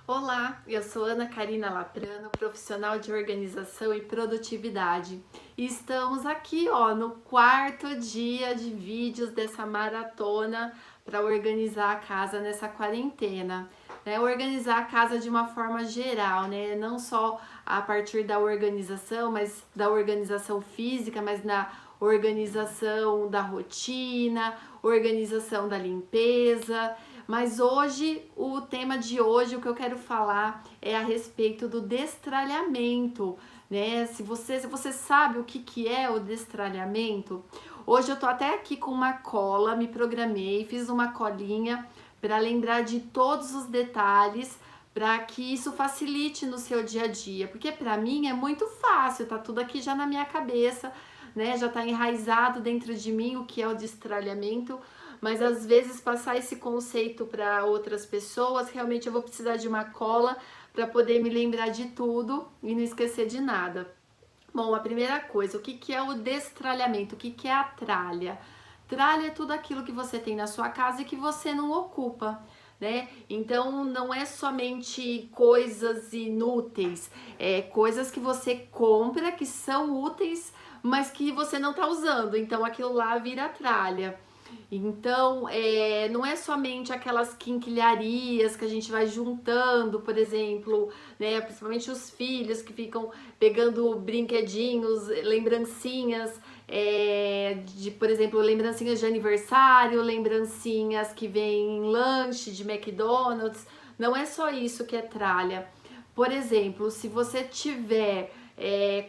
Olá, eu sou Ana Karina Laprano, profissional de organização e produtividade. E estamos aqui, no quarto dia de vídeos dessa maratona para organizar a casa nessa quarentena. Organizar a casa de uma forma geral, né? Não só a partir da organização, mas da organização física, mas na organização da rotina, organização da limpeza. Mas hoje, o tema de hoje, o que eu quero falar é a respeito do destralhamento, né? Se você sabe o que é o destralhamento, hoje eu tô até aqui com uma cola, me programei, fiz uma colinha para lembrar de todos os detalhes, para que isso facilite no seu dia a dia, porque para mim é muito fácil, tá tudo aqui já na minha cabeça, né? Já tá enraizado dentro de mim o que é o destralhamento. Mas às vezes passar esse conceito para outras pessoas, realmente eu vou precisar de uma cola para poder me lembrar de tudo e não esquecer de nada. Bom, a primeira coisa, o que é o destralhamento? O que é a tralha? Tralha é tudo aquilo que você tem na sua casa e que você não ocupa, né? Então não é somente coisas inúteis, é coisas que você compra que são úteis, mas que você não está usando. Então aquilo lá vira tralha. Então, não é somente aquelas quinquilharias que a gente vai juntando, por exemplo, né? Principalmente os filhos que ficam pegando brinquedinhos, lembrancinhas, por exemplo, lembrancinhas de aniversário, lembrancinhas que vêm em lanche de McDonald's. Não é só isso que é tralha. Por exemplo, se você tiver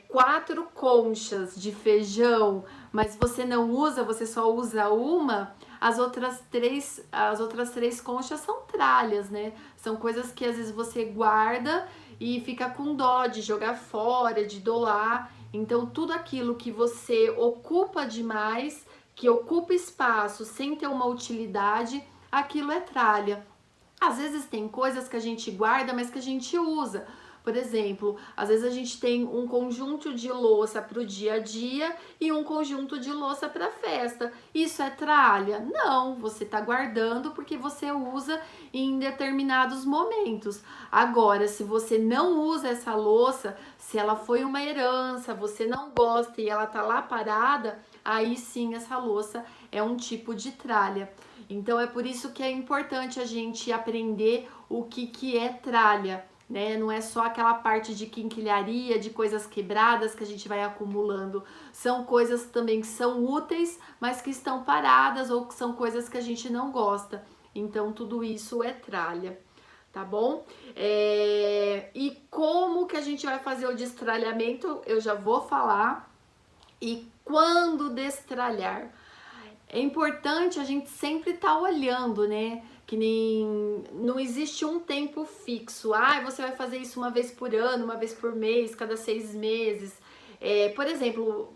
4 conchas de feijão, mas você não usa, você só usa uma, as outras três conchas são tralhas, né? São coisas que às vezes você guarda e fica com dó de jogar fora, de doar. Então, tudo aquilo que você ocupa demais, que ocupa espaço sem ter uma utilidade, aquilo é tralha. Às vezes tem coisas que a gente guarda, mas que a gente usa. Por exemplo, às vezes a gente tem um conjunto de louça para o dia a dia e um conjunto de louça para festa. Isso é tralha? Não, você está guardando porque você usa em determinados momentos. Agora, se você não usa essa louça, se ela foi uma herança, você não gosta e ela tá lá parada, aí sim essa louça é um tipo de tralha. Então é por isso que é importante a gente aprender o que é tralha, né? Não é só aquela parte de quinquilharia, de coisas quebradas que a gente vai acumulando. São coisas também que são úteis, mas que estão paradas ou que são coisas que a gente não gosta. Então tudo isso é tralha, tá bom? E como que a gente vai fazer o destralhamento? Eu já vou falar. E quando destralhar? É importante a gente sempre estar olhando, né? Que nem não existe um tempo fixo. Você vai fazer isso uma vez por ano, uma vez por mês, cada 6 meses. Por exemplo,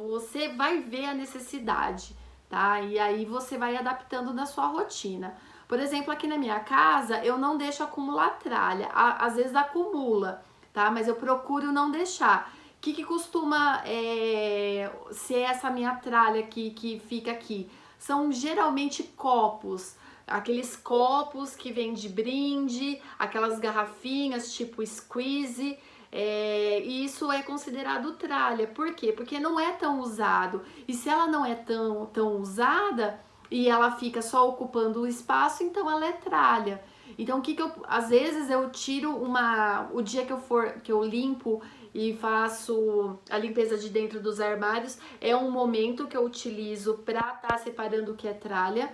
você vai ver a necessidade, tá? E aí você vai adaptando na sua rotina. Por exemplo, aqui na minha casa, eu não deixo acumular tralha. Às vezes acumula, tá? Mas eu procuro não deixar. O que costuma ser essa minha tralha que fica aqui? São geralmente copos, aqueles copos que vêm de brinde, aquelas garrafinhas tipo squeeze, e isso é considerado tralha. Por quê? Porque não é tão usado. E se ela não é tão usada e ela fica só ocupando o espaço, então ela é tralha. Então, às vezes eu tiro o dia que eu limpo e faço a limpeza de dentro dos armários, é um momento que eu utilizo para estar separando o que é tralha.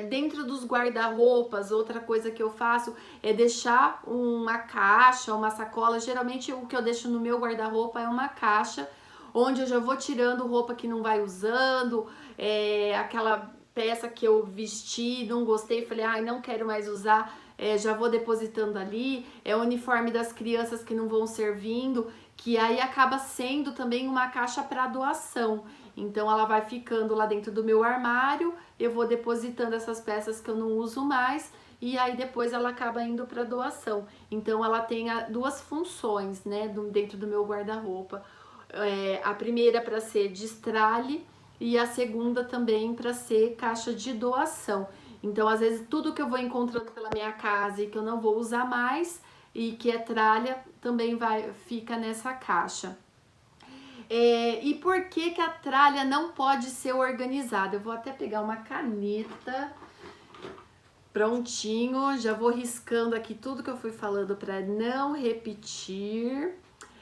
Dentro dos guarda-roupas, outra coisa que eu faço é deixar uma caixa, uma sacola. Geralmente o que eu deixo no meu guarda-roupa é uma caixa, onde eu já vou tirando roupa que não vai usando, aquela peça que eu vesti, não gostei, falei, não quero mais usar, já vou depositando ali. É o uniforme das crianças que não vão servindo, que aí acaba sendo também uma caixa para doação. Então ela vai ficando lá dentro do meu armário, eu vou depositando essas peças que eu não uso mais e aí depois ela acaba indo para doação. Então ela tem duas funções, né, dentro do meu guarda-roupa. A primeira para ser destralhe e a segunda também para ser caixa de doação. Então, às vezes, tudo que eu vou encontrando pela minha casa e que eu não vou usar mais e que é tralha, também fica nessa caixa. E por que a tralha não pode ser organizada? Eu vou até pegar uma caneta. Prontinho, já vou riscando aqui tudo que eu fui falando para não repetir.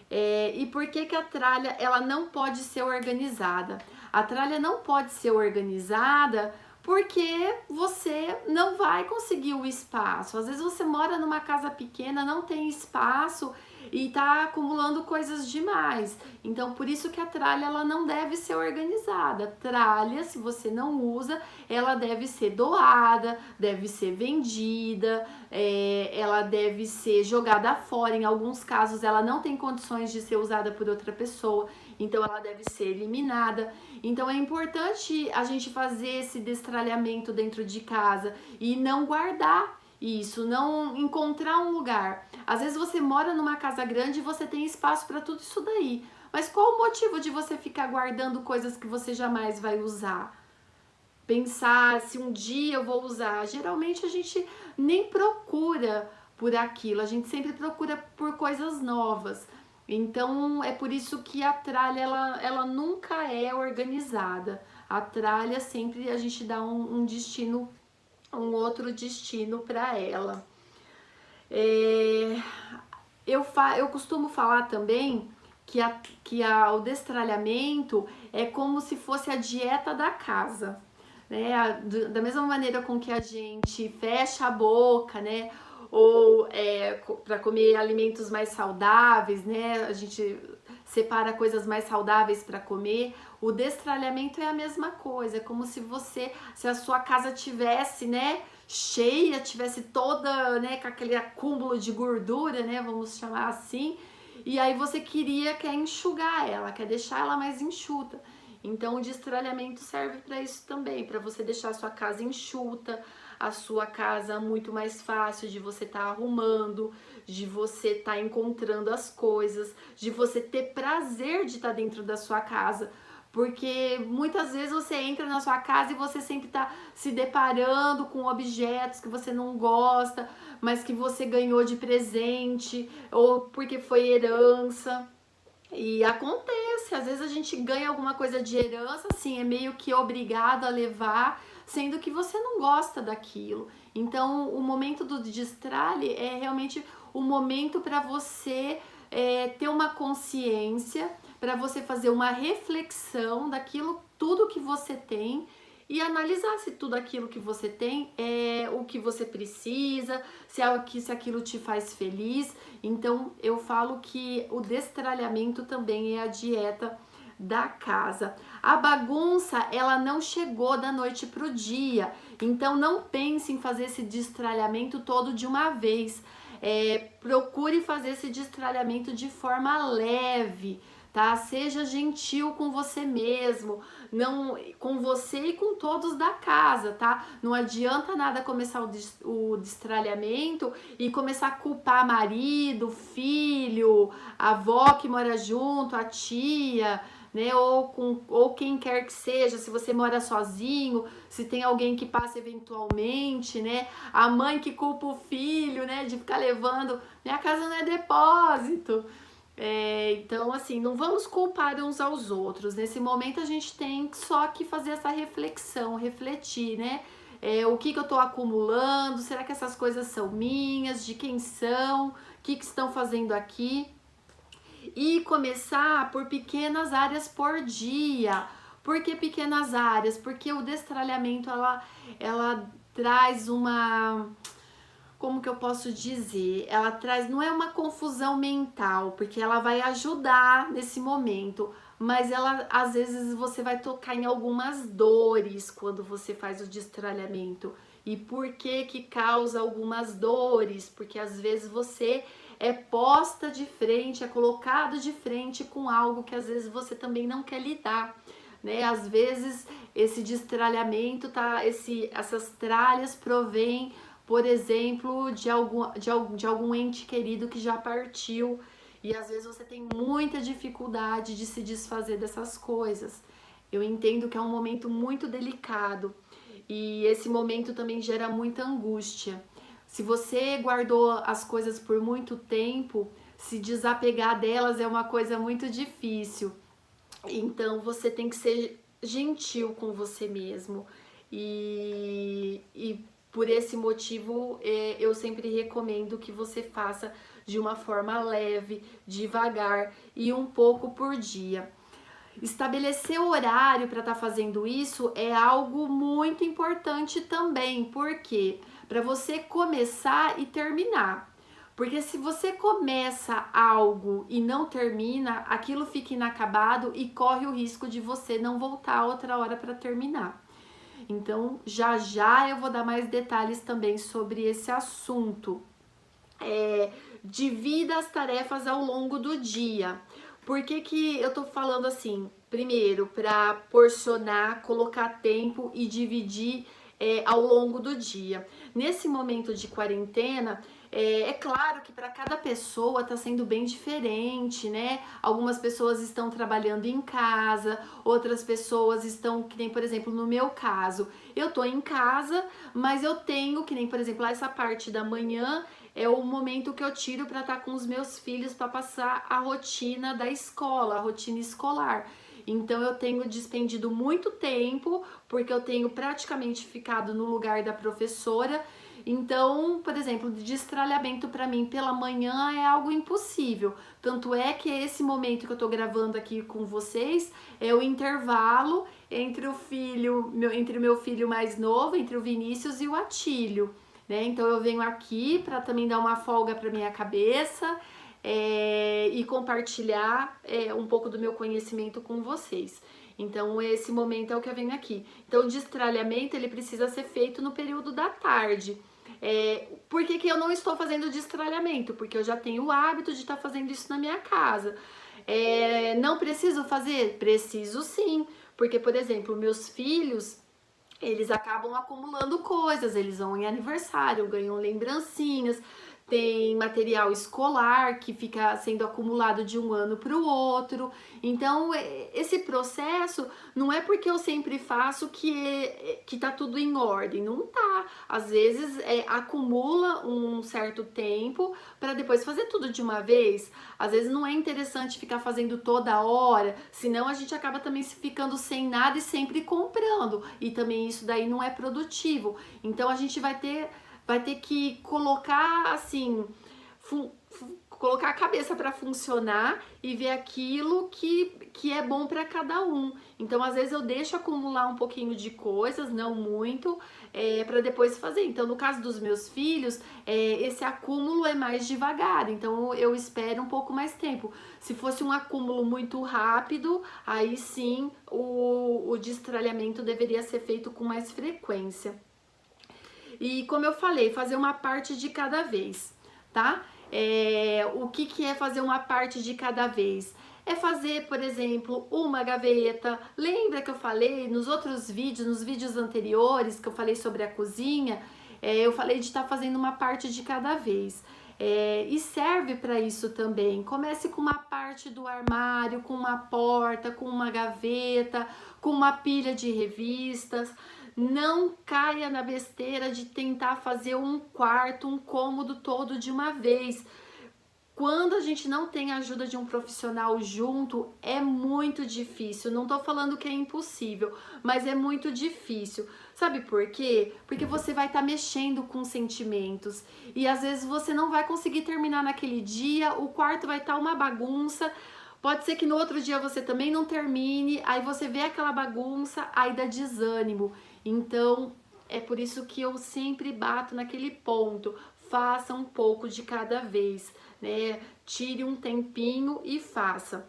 E por que a tralha ela não pode ser organizada? A tralha não pode ser organizada porque você não vai conseguir o espaço. Às vezes você mora numa casa pequena, não tem espaço e tá acumulando coisas demais. Então, por isso que a tralha ela não deve ser organizada. Tralha, se você não usa, ela deve ser doada, deve ser vendida, ela deve ser jogada fora. Em alguns casos, ela não tem condições de ser usada por outra pessoa, então ela deve ser eliminada. Então é importante a gente fazer esse destralhamento dentro de casa e não guardar isso, não encontrar um lugar. Às vezes você mora numa casa grande e você tem espaço para tudo isso daí. Mas qual o motivo de você ficar guardando coisas que você jamais vai usar? Pensar se um dia eu vou usar. Geralmente a gente nem procura por aquilo, a gente sempre procura por coisas novas. Então é por isso que a tralha ela nunca é organizada. A tralha sempre a gente dá um destino, um outro destino para ela. Eu costumo falar também que o destralhamento é como se fosse a dieta da casa, né? Da mesma maneira com que a gente fecha a boca, né? Ou para comer alimentos mais saudáveis, né? A gente separa coisas mais saudáveis para comer. O destralhamento é a mesma coisa, é como se a sua casa tivesse, né, cheia, tivesse toda, né, com aquele acúmulo de gordura, né, vamos chamar assim, e aí você quer enxugar ela, quer deixar ela mais enxuta. Então o destralhamento serve para isso também, para você deixar a sua casa enxuta, a sua casa muito mais fácil de você estar arrumando, de você estar encontrando as coisas, de você ter prazer de estar dentro da sua casa. Porque muitas vezes você entra na sua casa e você sempre está se deparando com objetos que você não gosta, mas que você ganhou de presente ou porque foi herança. E acontece, às vezes a gente ganha alguma coisa de herança, assim, é meio que obrigado a levar, sendo que você não gosta daquilo. Então, o momento do destralhe é realmente o momento para você ter uma consciência, para você fazer uma reflexão daquilo, tudo que você tem e analisar se tudo aquilo que você tem é o que você precisa, se aquilo te faz feliz. Então eu falo que o destralhamento também é a dieta da casa. A bagunça, ela não chegou da noite pro dia, então não pense em fazer esse destralhamento todo de uma vez. Procure fazer esse destralhamento de forma leve, tá? Seja gentil com você mesmo, não com você e com todos da casa, tá? Não adianta nada começar o destralhamento e começar a culpar marido, filho, a avó que mora junto, a tia, né? Ou quem quer que seja, se você mora sozinho, se tem alguém que passa eventualmente, né? A mãe que culpa o filho, né? De ficar levando, minha casa não é depósito. Então, assim, não vamos culpar uns aos outros. Nesse momento a gente tem só que fazer essa reflexão, refletir, né? O que eu tô acumulando? Será que essas coisas são minhas? De quem são? O que estão fazendo aqui? E começar por pequenas áreas por dia. Por que pequenas áreas? Porque o destralhamento, ela traz uma... Como que eu posso dizer? Ela traz, não é uma confusão mental, porque ela vai ajudar nesse momento, mas ela, às vezes, você vai tocar em algumas dores quando você faz o destralhamento. E por que causa algumas dores? Porque às vezes você é posta de frente, é colocado de frente com algo que às vezes você também não quer lidar, né? Às vezes esse destralhamento, essas tralhas provêm, por exemplo, de algum ente querido que já partiu, e às vezes você tem muita dificuldade de se desfazer dessas coisas. Eu entendo que é um momento muito delicado e esse momento também gera muita angústia. Se você guardou as coisas por muito tempo, se desapegar delas é uma coisa muito difícil. Então você tem que ser gentil com você mesmo. E por esse motivo eu sempre recomendo que você faça de uma forma leve, devagar e um pouco por dia. Estabelecer o horário para estar fazendo isso é algo muito importante também, porque para você começar e terminar. Porque se você começa algo e não termina, aquilo fica inacabado e corre o risco de você não voltar outra hora para terminar. Então, já já eu vou dar mais detalhes também sobre esse assunto. Divida as tarefas ao longo do dia. Por que eu tô falando assim? Primeiro, para porcionar, colocar tempo e dividir ao longo do dia. Nesse momento de quarentena, é claro que para cada pessoa está sendo bem diferente, né? Algumas pessoas estão trabalhando em casa, outras pessoas estão, que nem por exemplo no meu caso, eu tô em casa, mas eu tenho, que nem por exemplo essa parte da manhã, é o momento que eu tiro para estar com os meus filhos para passar a rotina da escola, a rotina escolar. Então eu tenho despendido muito tempo, porque eu tenho praticamente ficado no lugar da professora. Então, por exemplo, destralhamento para mim pela manhã é algo impossível. Tanto é que esse momento que eu tô gravando aqui com vocês é o intervalo entre entre o meu filho mais novo, entre o Vinícius e o Atílio. Né? Então eu venho aqui para também dar uma folga para minha cabeça e compartilhar um pouco do meu conhecimento com vocês. Então esse momento é o que eu venho aqui. Então o destralhamento ele precisa ser feito no período da tarde. Por que eu não estou fazendo destralhamento? Porque eu já tenho o hábito de estar fazendo isso na minha casa. Não preciso fazer? Preciso sim. Porque, por exemplo, meus filhos, eles acabam acumulando coisas, eles vão em aniversário, ganham lembrancinhas, tem material escolar que fica sendo acumulado de um ano para o outro. Então, esse processo não é porque eu sempre faço que tá tudo em ordem, não tá. Às vezes acumula um certo tempo para depois fazer tudo de uma vez. Às vezes não é interessante ficar fazendo toda hora, senão a gente acaba também ficando sem nada e sempre comprando. E também isso daí não é produtivo. Então a gente vai ter que colocar assim, colocar a cabeça para funcionar e ver aquilo que é bom para cada um. Então, às vezes eu deixo acumular um pouquinho de coisas, não muito, para depois fazer. Então, no caso dos meus filhos, esse acúmulo é mais devagar. Então, eu espero um pouco mais tempo. Se fosse um acúmulo muito rápido, aí sim o destralhamento deveria ser feito com mais frequência. E como eu falei, fazer uma parte de cada vez, tá? O que é fazer uma parte de cada vez? É fazer, por exemplo, uma gaveta. Lembra que eu falei nos outros vídeos, nos vídeos anteriores, que eu falei sobre a cozinha? Eu falei de estar fazendo uma parte de cada vez. E serve para isso também. Comece com uma parte do armário, com uma porta, com uma gaveta, com uma pilha de revistas. Não caia na besteira de tentar fazer um quarto, um cômodo todo de uma vez. Quando a gente não tem a ajuda de um profissional junto, é muito difícil. Não tô falando que é impossível, mas é muito difícil. Sabe por quê? Porque você vai estar mexendo com sentimentos e às vezes você não vai conseguir terminar naquele dia, o quarto vai estar uma bagunça. Pode ser que no outro dia você também não termine, aí você vê aquela bagunça, aí dá desânimo. Então, é por isso que eu sempre bato naquele ponto. Faça um pouco de cada vez, né? Tire um tempinho e faça.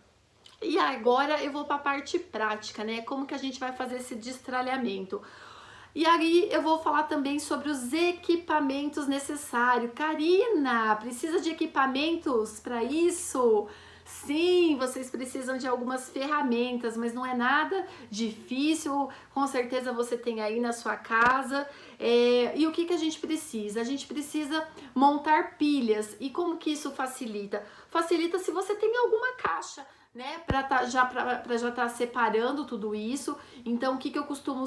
E agora eu vou para a parte prática, né? Como que a gente vai fazer esse destralhamento? E aí eu vou falar também sobre os equipamentos necessários. Karina, precisa de equipamentos para isso? Sim, vocês precisam de algumas ferramentas, mas não é nada difícil, com certeza você tem aí na sua casa. E o que a gente precisa? A gente precisa montar pilhas. E como que isso facilita? Facilita se você tem alguma caixa, né? Para já estar separando tudo isso. Então, o que eu costumo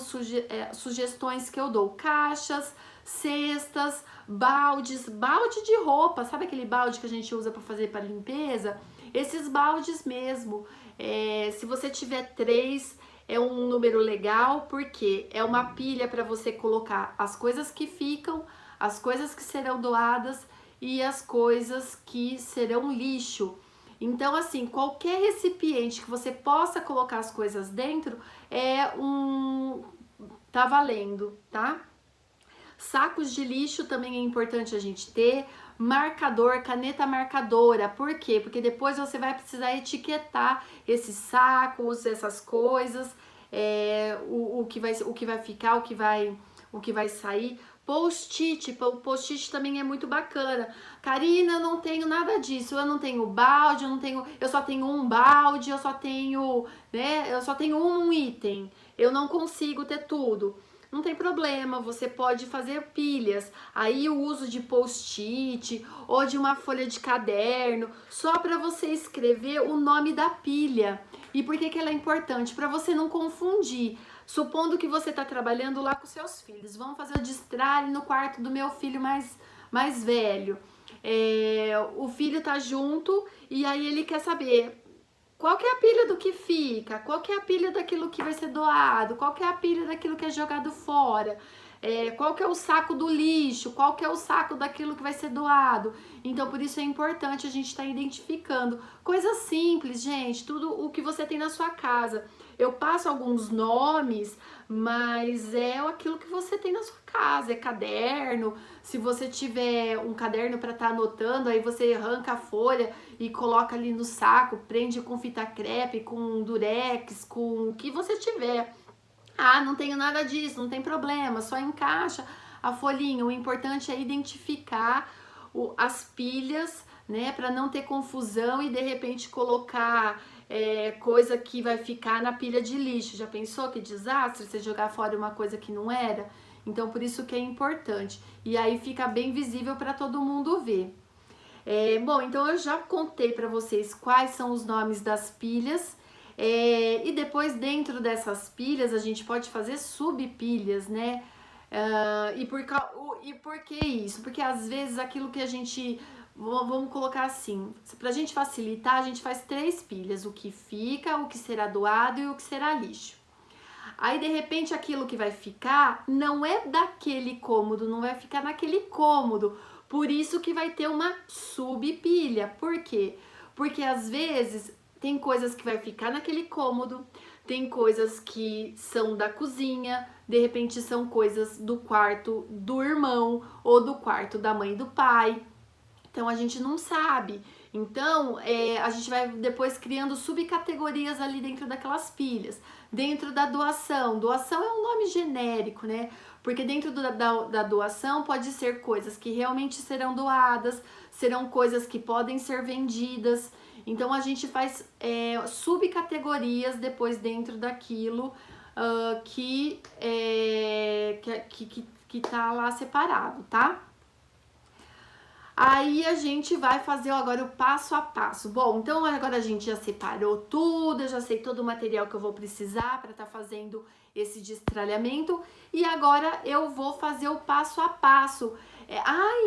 sugestões que eu dou? Caixas, cestas, balde de roupa, sabe aquele balde que a gente usa para fazer para limpeza? Esses baldes mesmo. Se você tiver 3, é um número legal, porque é uma pilha para você colocar as coisas que ficam, as coisas que serão doadas e as coisas que serão lixo. Então, assim, qualquer recipiente que você possa colocar as coisas dentro tá valendo, tá? Sacos de lixo também é importante a gente ter. Marcador, caneta marcadora. Por quê? Porque depois você vai precisar etiquetar esses sacos, essas coisas, o que vai ficar, o que vai sair. Post-it, o post-it também é muito bacana. Karina, eu não tenho nada disso, eu não tenho balde, eu só tenho um balde, eu só tenho um item, eu não consigo ter tudo. Não tem problema, você pode fazer pilhas. Aí o uso de post-it ou de uma folha de caderno, só para você escrever o nome da pilha. E por que ela é importante? Para você não confundir. Supondo que você está trabalhando lá com seus filhos, vamos fazer o destralhe no quarto do meu filho mais velho. O filho tá junto e aí ele quer saber qual que é a pilha do que fica, qual que é a pilha daquilo que vai ser doado, qual que é a pilha daquilo que é jogado fora, qual que é o saco do lixo, qual que é o saco daquilo que vai ser doado. Então, por isso é importante a gente estar identificando coisas simples, gente, tudo o que você tem na sua casa. Eu passo alguns nomes, mas é aquilo que você tem na sua casa, é caderno. Se você tiver um caderno para estar anotando, aí você arranca a folha e coloca ali no saco, prende com fita crepe, com durex, com o que você tiver. Ah, não tenho nada disso, não tem problema, só encaixa a folhinha. O importante é identificar as pilhas, né, para não ter confusão e de repente colocar coisa que vai ficar na pilha de lixo. Já pensou que desastre você jogar fora uma coisa que não era? Então, por isso que é importante. E aí fica bem visível para todo mundo ver. Bom, então eu já contei para vocês quais são os nomes das pilhas. E depois, dentro dessas pilhas, a gente pode fazer subpilhas, né? E por que isso? Porque às vezes aquilo que a gente... Vamos colocar assim, pra gente facilitar, a gente faz 3 pilhas, o que fica, o que será doado e o que será lixo. Aí, de repente, aquilo que vai ficar não é daquele cômodo, não vai ficar naquele cômodo. Por isso que vai ter uma subpilha. Por quê? Porque às vezes tem coisas que vai ficar naquele cômodo, tem coisas que são da cozinha, de repente são coisas do quarto do irmão ou do quarto da mãe e do pai. Então a gente não sabe. Então a gente vai depois criando subcategorias ali dentro daquelas pilhas. Dentro da doação. Doação é um nome genérico, né? Porque dentro da doação pode ser coisas que realmente serão doadas, serão coisas que podem ser vendidas. Então a gente faz subcategorias depois dentro daquilo que tá lá separado, tá? Aí a gente vai fazer agora o passo a passo. Bom, então agora a gente já separou tudo, eu já sei todo o material que eu vou precisar para estar fazendo esse destralhamento. E agora eu vou fazer o passo a passo.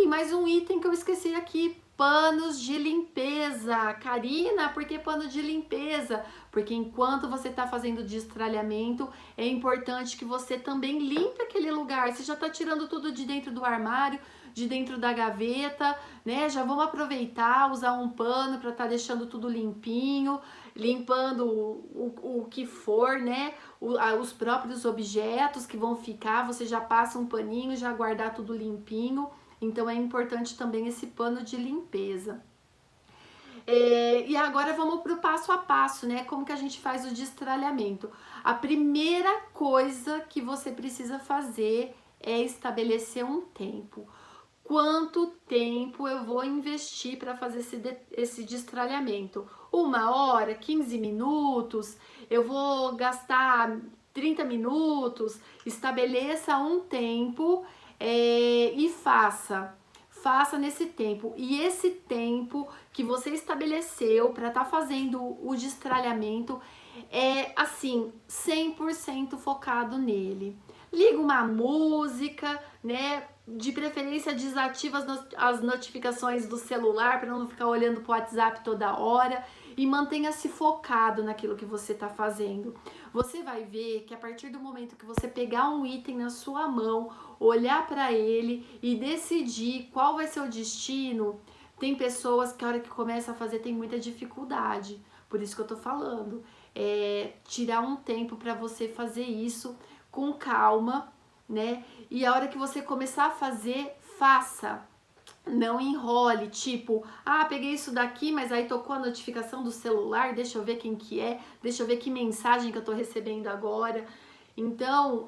Mais um item que eu esqueci aqui. Panos de limpeza. Karina, por que pano de limpeza? Porque enquanto você está fazendo o destralhamento, é importante que você também limpe aquele lugar. Você já está tirando tudo de dentro do armário, de dentro da gaveta, né? Já vamos aproveitar, usar um pano para estar deixando tudo limpinho, limpando o que for, né? Os próprios objetos que vão ficar, você já passa um paninho, já guardar tudo limpinho. Então é importante também esse pano de limpeza. E agora vamos para o passo a passo, né? Como que a gente faz o destralhamento? A primeira coisa que você precisa fazer é estabelecer um tempo. Quanto tempo eu vou investir para fazer esse destralhamento? 1 hora, 15 minutos? Eu vou gastar 30 minutos? Estabeleça um tempo e faça. faça nesse tempo. E esse tempo que você estabeleceu para estar fazendo o destralhamento é assim, 100% focado nele. Liga uma música, né? De preferência desativa as notificações do celular para não ficar olhando pro WhatsApp toda hora e mantenha-se focado naquilo que você está fazendo. Você vai ver que a partir do momento que você pegar um item na sua mão, olhar para ele e decidir qual vai ser o destino, tem pessoas que a hora que começa a fazer tem muita dificuldade. Por isso que eu tô falando, tirar um tempo para você fazer isso com calma, né? E a hora que você começar a fazer, faça. Não enrole, tipo, peguei isso daqui, mas aí tocou a notificação do celular, deixa eu ver quem que é, deixa eu ver que mensagem que eu tô recebendo agora. Então,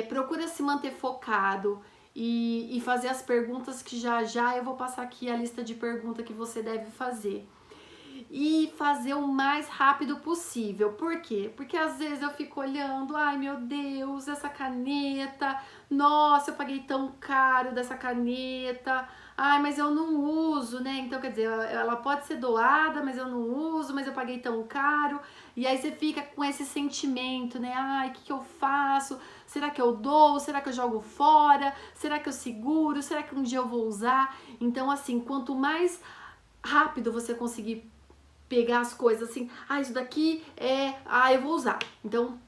procura se manter focado e fazer as perguntas que já eu vou passar aqui a lista de perguntas que você deve fazer. E fazer o mais rápido possível. Por quê? Porque às vezes eu fico olhando, ai meu Deus, essa caneta, nossa, eu paguei tão caro dessa caneta, ai, mas eu não uso, né? Então, quer dizer, ela pode ser doada, mas eu não uso, mas eu paguei tão caro. E aí você fica com esse sentimento, né? Ai, o que eu faço? Será que eu dou? Será que eu jogo fora? Será que eu seguro? Será que um dia eu vou usar? Então, assim, quanto mais rápido você conseguir pegar as coisas assim, isso daqui eu vou usar, então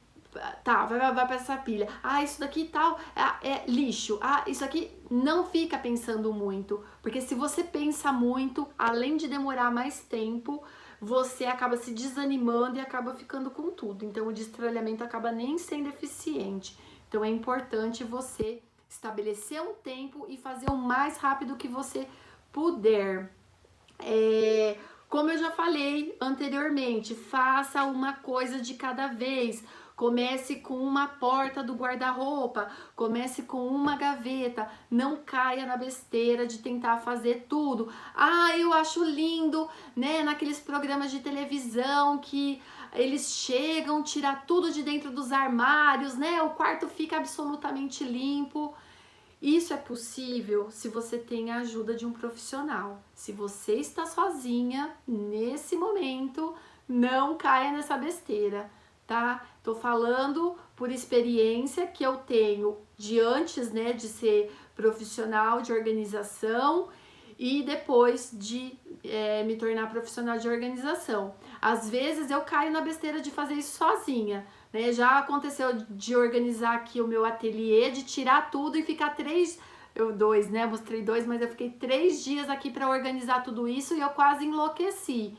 tá, vai pra essa pilha, isso daqui tal, é lixo, isso aqui, não fica pensando muito, porque se você pensa muito, além de demorar mais tempo, você acaba se desanimando e acaba ficando com tudo, então o destralhamento acaba nem sendo eficiente. Então é importante você estabelecer um tempo e fazer o mais rápido que você puder. Como eu já falei anteriormente, faça uma coisa de cada vez. Comece com uma porta do guarda-roupa, comece com uma gaveta, não caia na besteira de tentar fazer tudo. Eu acho lindo, né, naqueles programas de televisão que eles chegam, tirar tudo de dentro dos armários, né? O quarto fica absolutamente limpo. Isso é possível se você tem a ajuda de um profissional. Se você está sozinha nesse momento, não caia nessa besteira, tá? Tô falando por experiência que eu tenho de antes, né, de ser profissional de organização e depois de me tornar profissional de organização. Às vezes eu caio na besteira de fazer isso sozinha, né? Já aconteceu de organizar aqui o meu ateliê, de tirar tudo e ficar mostrei dois, mas eu fiquei 3 dias aqui para organizar tudo isso e eu quase enlouqueci.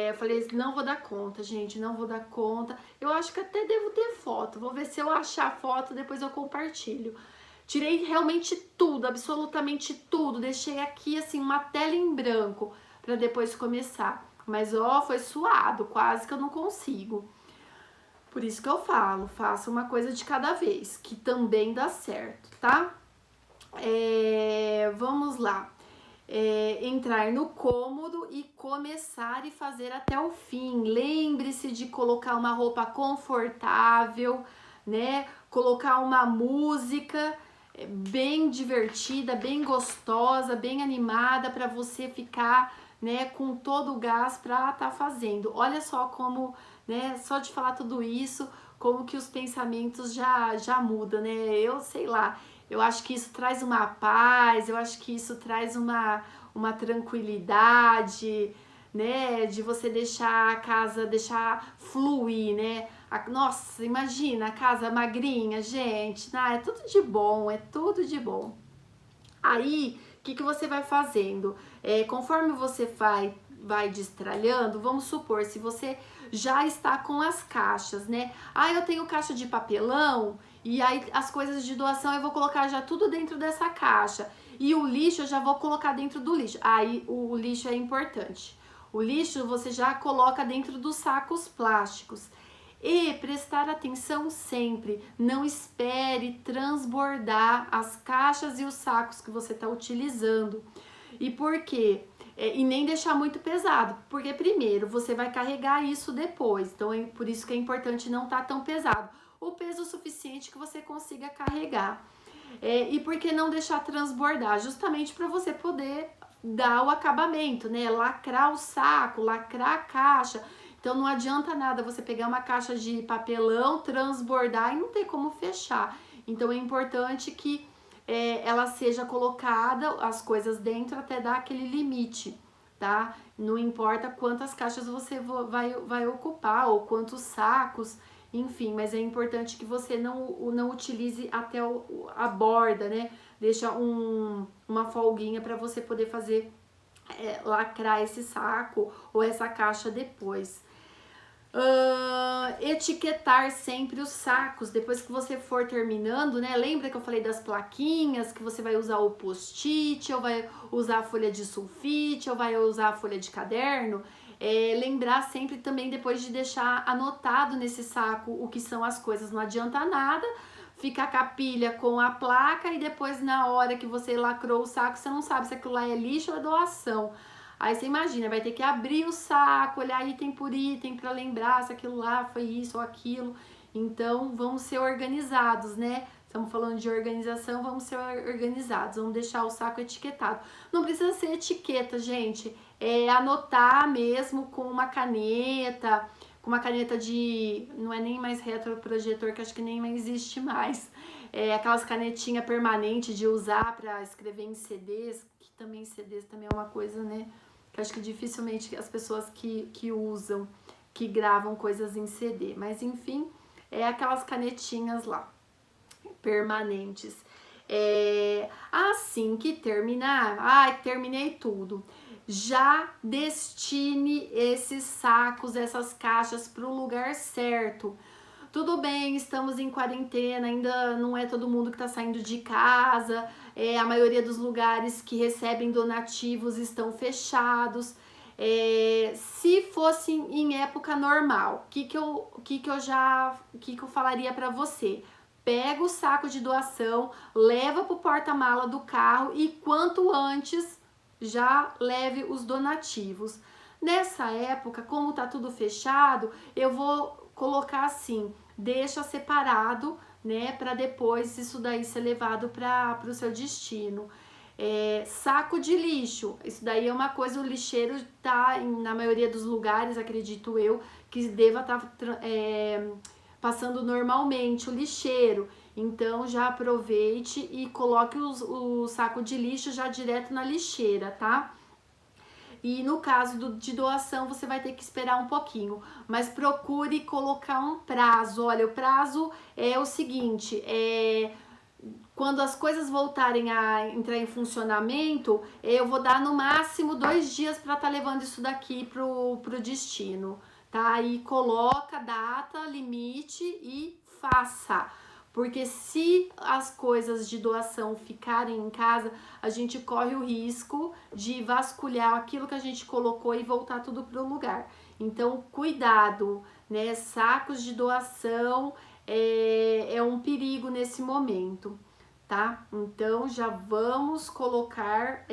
Eu falei, não vou dar conta, gente, não vou dar conta. Eu acho que até devo ter foto, vou ver se eu achar foto, depois eu compartilho. Tirei realmente tudo, absolutamente tudo, deixei aqui assim uma tela em branco para depois começar. Mas foi suado, quase que eu não consigo. Por isso que eu falo, faça uma coisa de cada vez, que também dá certo, tá? Vamos lá. Entrar no cômodo e começar e fazer até o fim. Lembre-se de colocar uma roupa confortável, né? Colocar uma música bem divertida, bem gostosa, bem animada para você ficar, né, com todo o gás para estar fazendo. Olha só como, né, só de falar tudo isso, como que os pensamentos já mudam, né? Eu sei lá, eu acho que isso traz uma paz, eu acho que isso traz uma tranquilidade, né? De você deixar a casa, deixar fluir, né? Nossa, imagina a casa magrinha, gente, é tudo de bom, é tudo de bom. Aí, o que você vai fazendo? Conforme você vai destralhando, vamos supor, se você já está com as caixas, né? Eu tenho caixa de papelão e aí as coisas de doação eu vou colocar já tudo dentro dessa caixa. E o lixo eu já vou colocar dentro do lixo. Aí o lixo é importante. O lixo você já coloca dentro dos sacos plásticos. E prestar atenção sempre, não espere transbordar as caixas e os sacos que você está utilizando. E por quê? E nem deixar muito pesado, porque primeiro você vai carregar isso depois, então é por isso que é importante não estar tão pesado. O peso suficiente que você consiga carregar. E por que não deixar transbordar? Justamente para você poder dar o acabamento, né? Lacrar o saco, lacrar a caixa. Então não adianta nada você pegar uma caixa de papelão, transbordar e não ter como fechar. Então é importante que ela seja colocada, as coisas dentro, até dar aquele limite, tá? Não importa quantas caixas você vai ocupar ou quantos sacos, enfim, mas é importante que você não utilize até a borda, né? Deixa uma folguinha para você poder fazer, lacrar esse saco ou essa caixa depois. Etiquetar sempre os sacos depois que você for terminando, né? Lembra que eu falei das plaquinhas, que você vai usar o post-it, ou vai usar a folha de sulfite, ou vai usar a folha de caderno. Lembrar sempre também depois de deixar anotado nesse saco o que são as coisas. Não adianta nada ficar com a pilha com a placa e depois na hora que você lacrou o saco você não sabe se aquilo lá é lixo ou é doação. Aí você imagina, vai ter que abrir o saco, olhar item por item para lembrar se aquilo lá foi isso ou aquilo. Então, vamos ser organizados, né? Estamos falando de organização, vamos ser organizados. Vamos deixar o saco etiquetado. Não precisa ser etiqueta, gente. É anotar mesmo com uma caneta de... Não é nem mais retroprojetor, que acho que nem existe mais. Aquelas canetinhas permanentes de usar para escrever em CDs, que também CDs também é uma coisa, né? Que acho que dificilmente as pessoas que usam, que gravam coisas em CD. Mas enfim, aquelas canetinhas lá, permanentes. Assim que terminar, terminei tudo. Já destine esses sacos, essas caixas para o lugar certo. Tudo bem, estamos em quarentena, ainda não é todo mundo que está saindo de casa, a maioria dos lugares que recebem donativos estão fechados. Se fosse em época normal, o que eu falaria para você? Pega o saco de doação, leva para o porta-mala do carro e quanto antes já leve os donativos. Nessa época, como tá tudo fechado, eu vou colocar assim, deixa separado, né, para depois isso daí ser levado para o seu destino. Saco de lixo, isso daí é uma coisa, o lixeiro tá na maioria dos lugares, acredito eu, que deva estar passando normalmente o lixeiro. Então já aproveite e coloque o saco de lixo já direto na lixeira, tá? E no caso de doação, você vai ter que esperar um pouquinho. Mas procure colocar um prazo. Olha, o prazo é o seguinte, quando as coisas voltarem a entrar em funcionamento, eu vou dar no máximo 2 dias para estar levando isso daqui pro destino, tá? E coloca data, limite e faça. Porque se as coisas de doação ficarem em casa, a gente corre o risco de vasculhar aquilo que a gente colocou e voltar tudo para o lugar. Então, cuidado, né? Sacos de doação é um perigo nesse momento, tá? Então, já vamos colocar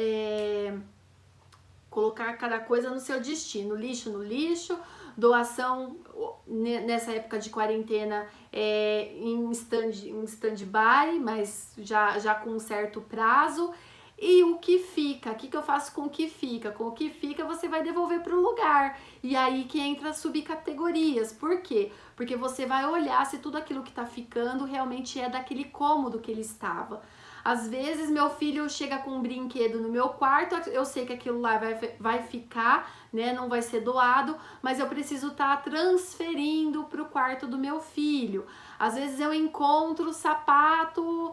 cada coisa no seu destino. Lixo no lixo, doação nessa época de quarentena em stand-by, mas já com um certo prazo. E o que fica? O que eu faço com o que fica? Com o que fica você vai devolver para o lugar. E aí que entra as subcategorias. Por quê? Porque você vai olhar se tudo aquilo que está ficando realmente é daquele cômodo que ele estava. Às vezes meu filho chega com um brinquedo no meu quarto, eu sei que aquilo lá vai ficar, né? Não vai ser doado, mas eu preciso estar transferindo para o quarto do meu filho. Às vezes eu encontro sapato,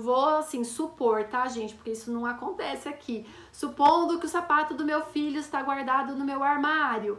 vou assim supor, tá, gente? Porque isso não acontece aqui. Supondo que o sapato do meu filho está guardado no meu armário,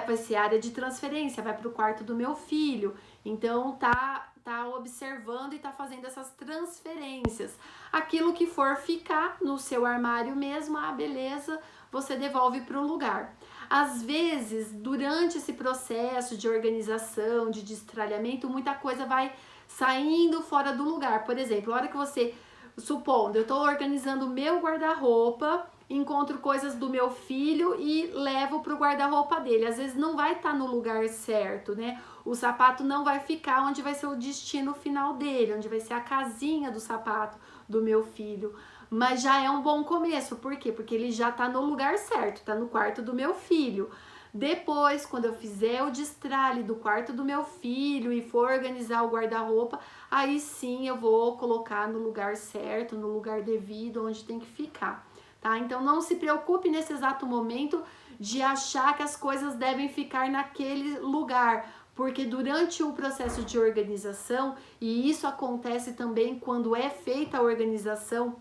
vai ser área de transferência, vai para o quarto do meu filho. Então tá observando e tá fazendo essas transferências. Aquilo que for ficar no seu armário mesmo, beleza, você devolve para o lugar. Às vezes, durante esse processo de organização, de destralhamento, muita coisa vai saindo fora do lugar. Por exemplo, a hora que você supondo, eu estou organizando o meu guarda-roupa, encontro coisas do meu filho e levo para o guarda-roupa dele. Às vezes não vai estar no lugar certo, né? O sapato não vai ficar onde vai ser o destino final dele, onde vai ser a casinha do sapato do meu filho. Mas já é um bom começo. Por quê? Porque ele já tá no lugar certo, tá no quarto do meu filho. Depois, quando eu fizer o destralhe do quarto do meu filho e for organizar o guarda-roupa, aí sim eu vou colocar no lugar certo, no lugar devido, onde tem que ficar, tá? Então não se preocupe nesse exato momento de achar que as coisas devem ficar naquele lugar, porque durante o processo de organização, e isso acontece também quando é feita a organização,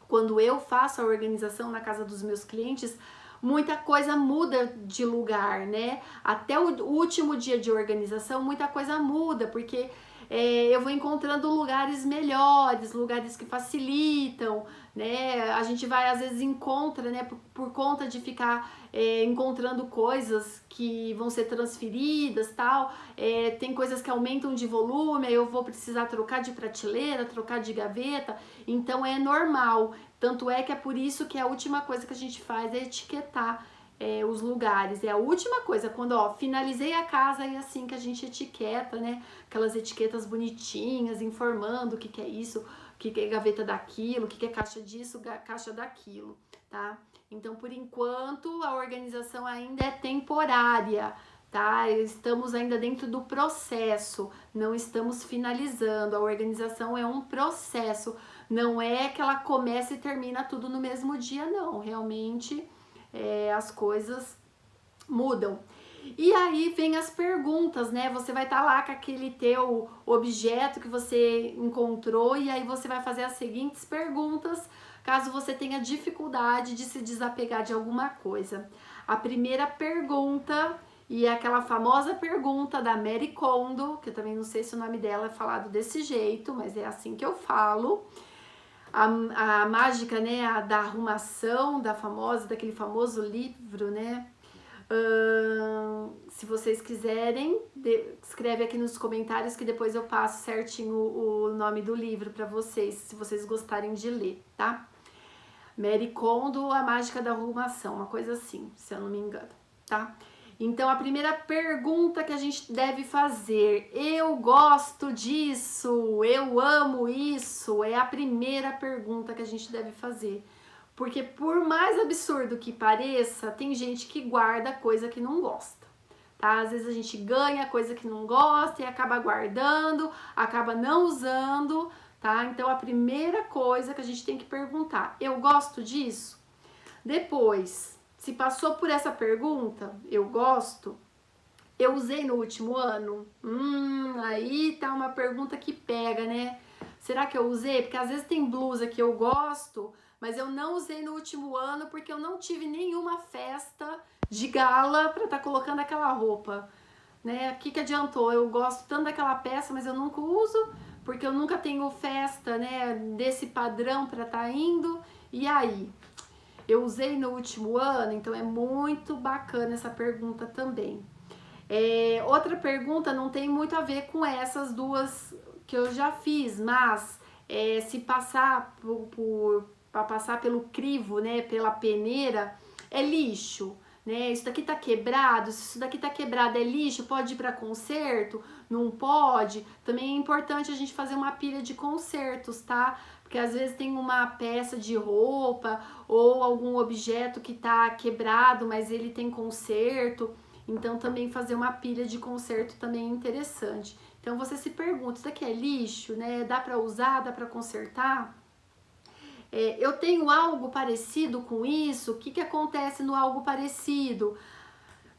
quando eu faço a organização na casa dos meus clientes, muita coisa muda de lugar, né? Até o último dia de organização, muita coisa muda, porque eu vou encontrando lugares melhores, lugares que facilitam, né? A gente vai, às vezes, encontra, né? Por conta de ficar encontrando coisas que vão ser transferidas, tal. Tem coisas que aumentam de volume, aí eu vou precisar trocar de prateleira, trocar de gaveta, então é normal. Tanto é que é por isso que a última coisa que a gente faz é etiquetar os lugares. É a última coisa, quando finalizei a casa, é assim que a gente etiqueta, né? Aquelas etiquetas bonitinhas, informando o que é isso, o que é gaveta daquilo, o que é caixa disso, caixa daquilo, tá? Então, por enquanto, a organização ainda é temporária, tá? Estamos ainda dentro do processo, não estamos finalizando. A organização é um processo, não é que ela começa e termina tudo no mesmo dia, não. Realmente as coisas mudam. E aí vem as perguntas, né? Você vai estar lá com aquele teu objeto que você encontrou e aí você vai fazer as seguintes perguntas, caso você tenha dificuldade de se desapegar de alguma coisa. A primeira pergunta, e é aquela famosa pergunta da Marie Kondo, que eu também não sei se o nome dela é falado desse jeito, mas é assim que eu falo. A mágica, né, da arrumação, daquele famoso livro, né? Se vocês quiserem, escreve aqui nos comentários que depois eu passo certinho o nome do livro para vocês, se vocês gostarem de ler, tá? Marie Kondo, A Mágica da Arrumação, uma coisa assim, se eu não me engano, tá? Então, a primeira pergunta que a gente deve fazer, eu gosto disso, eu amo isso, é a primeira pergunta que a gente deve fazer. Porque por mais absurdo que pareça, tem gente que guarda coisa que não gosta, tá? Às vezes a gente ganha coisa que não gosta e acaba guardando, acaba não usando, tá? Então, a primeira coisa que a gente tem que perguntar, eu gosto disso? Depois, se passou por essa pergunta, eu gosto, eu usei no último ano? Aí tá uma pergunta que pega, né? Será que eu usei? Porque às vezes tem blusa que eu gosto, mas eu não usei no último ano porque eu não tive nenhuma festa de gala para estar colocando aquela roupa, né? O que adiantou? Eu gosto tanto daquela peça, mas eu nunca uso, porque eu nunca tenho festa, né, desse padrão para estar indo. E aí? Eu usei no último ano, então é muito bacana essa pergunta também. Outra pergunta não tem muito a ver com essas duas que eu já fiz, mas se passar para passar pelo crivo, né, pela peneira, é lixo, né? Isso daqui tá quebrado, se isso daqui tá quebrado é lixo, pode ir para conserto? Não pode? Também é importante a gente fazer uma pilha de consertos, tá? Porque às vezes tem uma peça de roupa ou algum objeto que tá quebrado, mas ele tem conserto. Então também fazer uma pilha de conserto também é interessante. Então você se pergunta, isso daqui é lixo, né? Dá para usar, dá para consertar? Eu tenho algo parecido com isso? O que acontece no algo parecido?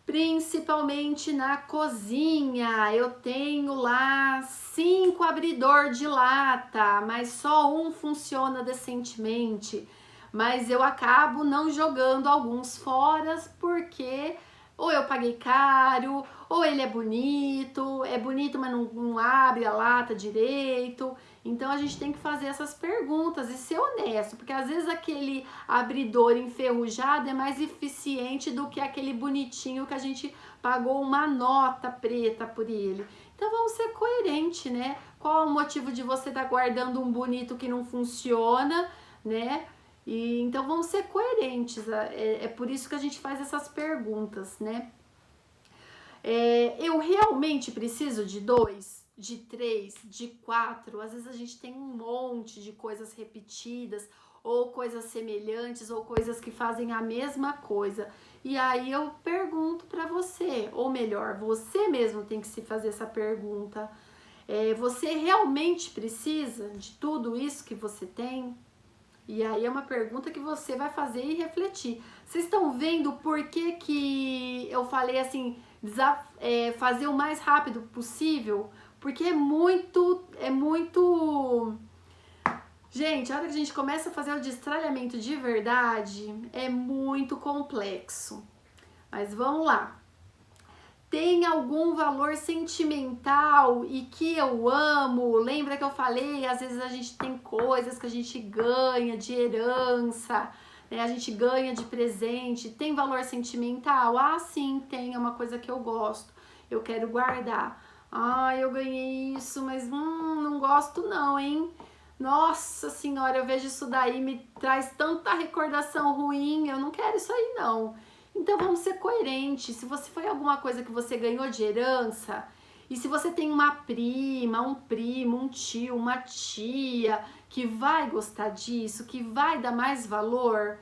Principalmente na cozinha, eu tenho lá 5 abridor de lata, mas só um funciona decentemente. Mas eu acabo não jogando alguns fora porque ou eu paguei caro, ou ele é bonito, mas não abre a lata direito. Então a gente tem que fazer essas perguntas e ser honesto, porque às vezes aquele abridor enferrujado é mais eficiente do que aquele bonitinho que a gente pagou uma nota preta por ele. Então vamos ser coerentes, né? Qual o motivo de você estar guardando um bonito que não funciona, né? E então vamos ser coerentes, é por isso que a gente faz essas perguntas, né? Eu realmente preciso de 2, de 3, de 4? Às vezes a gente tem um monte de coisas repetidas, ou coisas semelhantes, ou coisas que fazem a mesma coisa. E aí eu pergunto para você, ou melhor, você mesmo tem que se fazer essa pergunta. Você realmente precisa de tudo isso que você tem? E aí é uma pergunta que você vai fazer e refletir. Vocês estão vendo por que eu falei assim, fazer o mais rápido possível? Porque é muito... Gente, a hora que a gente começa a fazer o destralhamento de verdade, é muito complexo. Mas vamos lá. Tem algum valor sentimental e que eu amo? Lembra que eu falei, às vezes a gente tem coisas que a gente ganha de herança, né? A gente ganha de presente, tem valor sentimental? Ah, sim, tem, é uma coisa que eu gosto, eu quero guardar. Ah, eu ganhei isso, mas não gosto não, hein? Nossa senhora, eu vejo isso daí, me traz tanta recordação ruim, eu não quero isso aí não. Então vamos ser coerentes. Se você foi alguma coisa que você ganhou de herança, e se você tem uma prima, um primo, um tio, uma tia que vai gostar disso, que vai dar mais valor,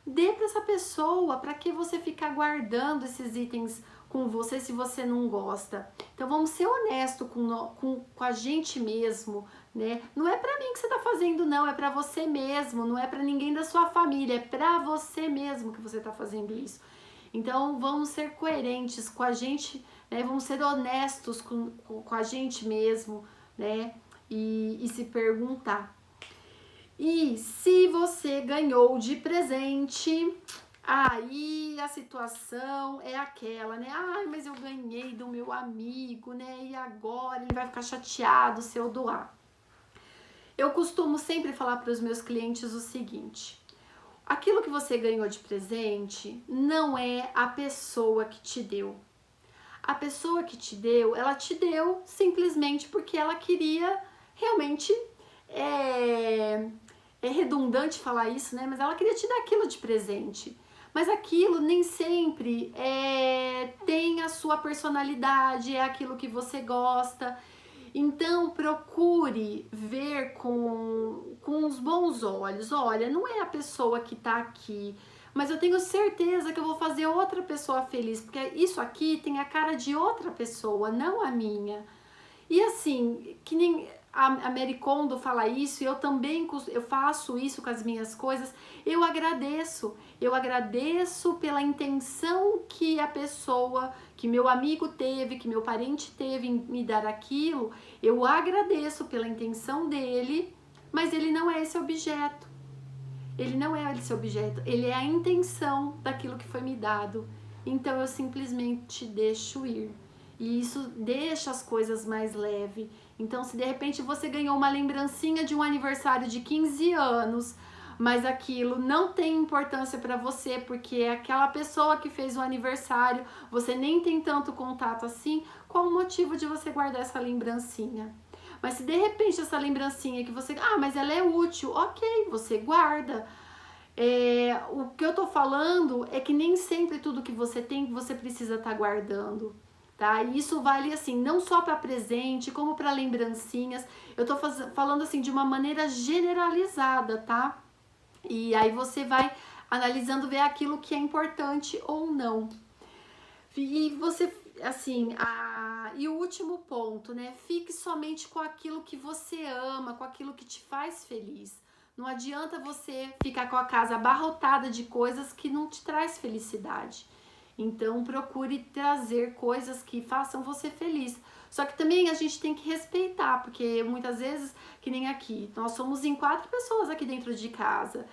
dê para essa pessoa. Para que você ficar guardando esses itens com você se você não gosta? Então vamos ser honestos com a gente mesmo, né? Não é para mim que você tá fazendo, não, é para você mesmo, não é para ninguém da sua família, é para você mesmo que você tá fazendo isso. Então vamos ser coerentes com a gente, né? Vamos ser honestos com a gente mesmo, né? E se perguntar. E se você ganhou de presente, aí a situação é aquela, né? Ai, mas eu ganhei do meu amigo, né? E agora ele vai ficar chateado se eu doar. Eu costumo sempre falar para os meus clientes o seguinte: aquilo que você ganhou de presente não é a pessoa que te deu. A pessoa que te deu, ela te deu simplesmente porque ela queria realmente... É redundante falar isso, né? Mas ela queria te dar aquilo de presente. Mas aquilo nem sempre tem a sua personalidade, é aquilo que você gosta. Então procure ver com os bons olhos. Olha, não é a pessoa que tá aqui, mas eu tenho certeza que eu vou fazer outra pessoa feliz, porque isso aqui tem a cara de outra pessoa, não a minha. E assim, que nem a Mary Kondo fala isso, e eu também eu faço isso com as minhas coisas. Eu agradeço pela intenção que a pessoa, que meu amigo teve, que meu parente teve em me dar aquilo. Eu agradeço pela intenção dele, mas ele não é esse objeto. Ele não é esse objeto, ele é a intenção daquilo que foi me dado. Então eu simplesmente deixo ir. E isso deixa as coisas mais leves. Então, se de repente você ganhou uma lembrancinha de um aniversário de 15 anos, mas aquilo não tem importância para você, porque é aquela pessoa que fez o aniversário, você nem tem tanto contato assim, qual o motivo de você guardar essa lembrancinha? Mas se de repente essa lembrancinha que você... Ah, mas ela é útil, ok, você guarda. O que eu tô falando é que nem sempre tudo que você tem, você precisa estar guardando. Tá? E isso vale assim, não só para presente, como para lembrancinhas. Eu tô falando assim de uma maneira generalizada, tá? E aí você vai analisando, ver aquilo que é importante ou não. E você, assim, e o último ponto, né? Fique somente com aquilo que você ama, com aquilo que te faz feliz. Não adianta você ficar com a casa abarrotada de coisas que não te traz felicidade. Então procure trazer coisas que façam você feliz. Só que também a gente tem que respeitar, porque muitas vezes, que nem aqui, nós somos em 4 pessoas aqui dentro de casa.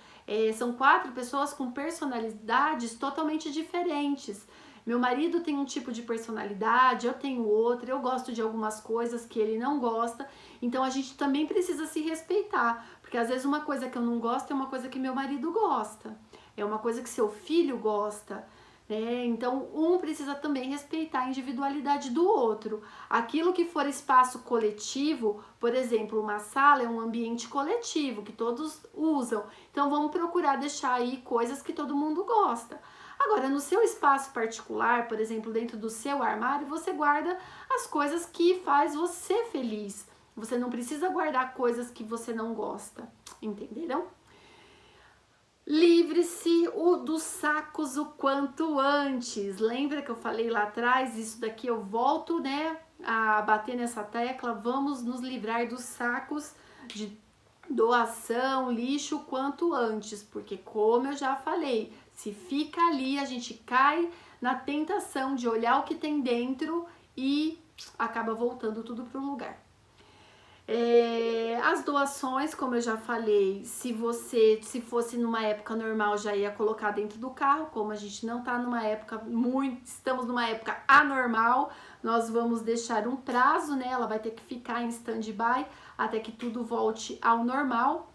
São 4 pessoas com personalidades totalmente diferentes. Meu marido tem um tipo de personalidade, eu tenho outra, eu gosto de algumas coisas que ele não gosta. Então a gente também precisa se respeitar, porque às vezes uma coisa que eu não gosto é uma coisa que meu marido gosta. É uma coisa que seu filho gosta. né? Então, um precisa também respeitar a individualidade do outro. Aquilo que for espaço coletivo, por exemplo, uma sala é um ambiente coletivo que todos usam. Então, vamos procurar deixar aí coisas que todo mundo gosta. Agora, no seu espaço particular, por exemplo, dentro do seu armário, você guarda as coisas que faz você feliz. Você não precisa guardar coisas que você não gosta, entenderam? Livre-se dos sacos o quanto antes. Lembra que eu falei lá atrás? Isso daqui eu volto, né, a bater nessa tecla. Vamos nos livrar dos sacos de doação, lixo o quanto antes, porque como eu já falei, se fica ali, a gente cai na tentação de olhar o que tem dentro e acaba voltando tudo para o lugar. As doações, como eu já falei, se fosse numa época normal, já ia colocar dentro do carro. Como a gente não tá numa época estamos numa época anormal, nós vamos deixar um prazo, né? Ela vai ter que ficar em stand-by até que tudo volte ao normal.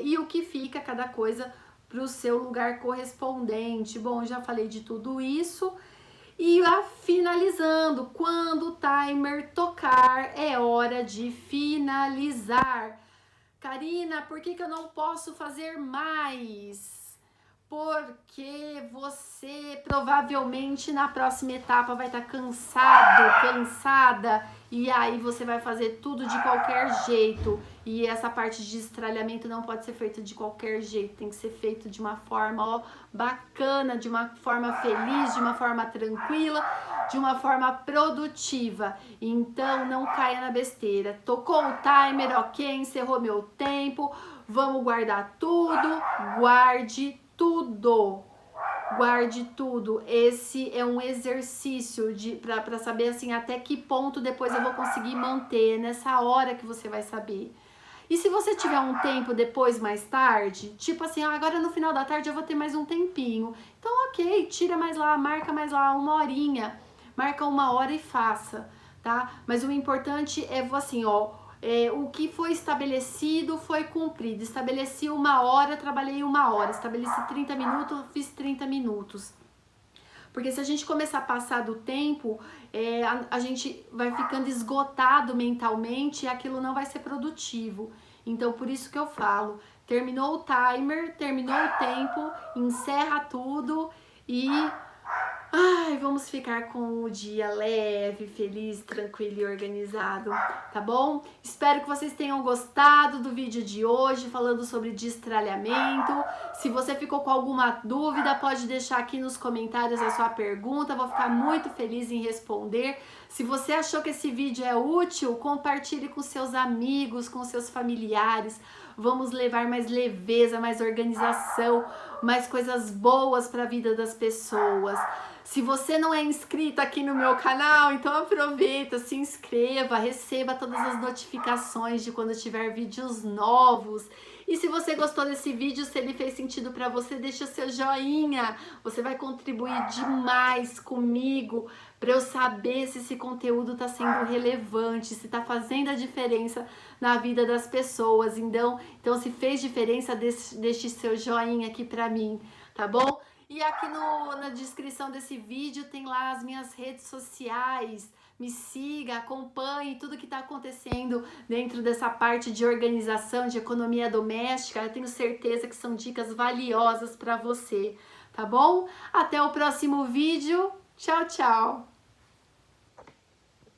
E o que fica, cada coisa para o seu lugar correspondente. Bom, já falei de tudo isso. E finalizando, quando o timer tocar, é hora de finalizar. Karina, por que eu não posso fazer mais? Porque você provavelmente na próxima etapa vai estar cansado, cansada, e aí você vai fazer tudo de qualquer jeito. E essa parte de estralhamento não pode ser feita de qualquer jeito, tem que ser feito de uma forma bacana, de uma forma feliz, de uma forma tranquila, de uma forma produtiva. Então não caia na besteira. Tocou o timer, ok, encerrou meu tempo, vamos guardar tudo, guarde tudo. Guarde tudo. Esse é um exercício para saber assim até que ponto depois eu vou conseguir manter. Nessa hora que você vai saber. E se você tiver um tempo depois, mais tarde, tipo assim, agora no final da tarde eu vou ter mais um tempinho. Então, ok, tira mais lá, marca mais lá 1 horinha. Marca 1 hora e faça, tá? Mas o importante é assim, o que foi estabelecido foi cumprido. Estabeleci 1 hora, trabalhei 1 hora. Estabeleci 30 minutos, fiz 30 minutos. Porque se a gente começar a passar do tempo, a gente vai ficando esgotado mentalmente e aquilo não vai ser produtivo. Então, por isso que eu falo, terminou o timer, terminou o tempo, encerra tudo e... vamos ficar com o dia leve, feliz, tranquilo e organizado, tá bom? Espero que vocês tenham gostado do vídeo de hoje, falando sobre destralhamento. Se você ficou com alguma dúvida, pode deixar aqui nos comentários a sua pergunta, vou ficar muito feliz em responder. Se você achou que esse vídeo é útil, compartilhe com seus amigos, com seus familiares. Vamos levar mais leveza, mais organização, mais coisas boas para a vida das pessoas. Se você não é inscrito aqui no meu canal, então aproveita, se inscreva, receba todas as notificações de quando tiver vídeos novos. E se você gostou desse vídeo, se ele fez sentido para você, deixa seu joinha. Você vai contribuir demais comigo para eu saber se esse conteúdo está sendo relevante, se está fazendo a diferença na vida das pessoas. Então se fez diferença, deixe seu joinha aqui para mim, tá bom? E aqui na descrição desse vídeo tem lá as minhas redes sociais. Me siga, acompanhe tudo que está acontecendo dentro dessa parte de organização, de economia doméstica. Eu tenho certeza que são dicas valiosas para você, tá bom? Até o próximo vídeo. Tchau, tchau!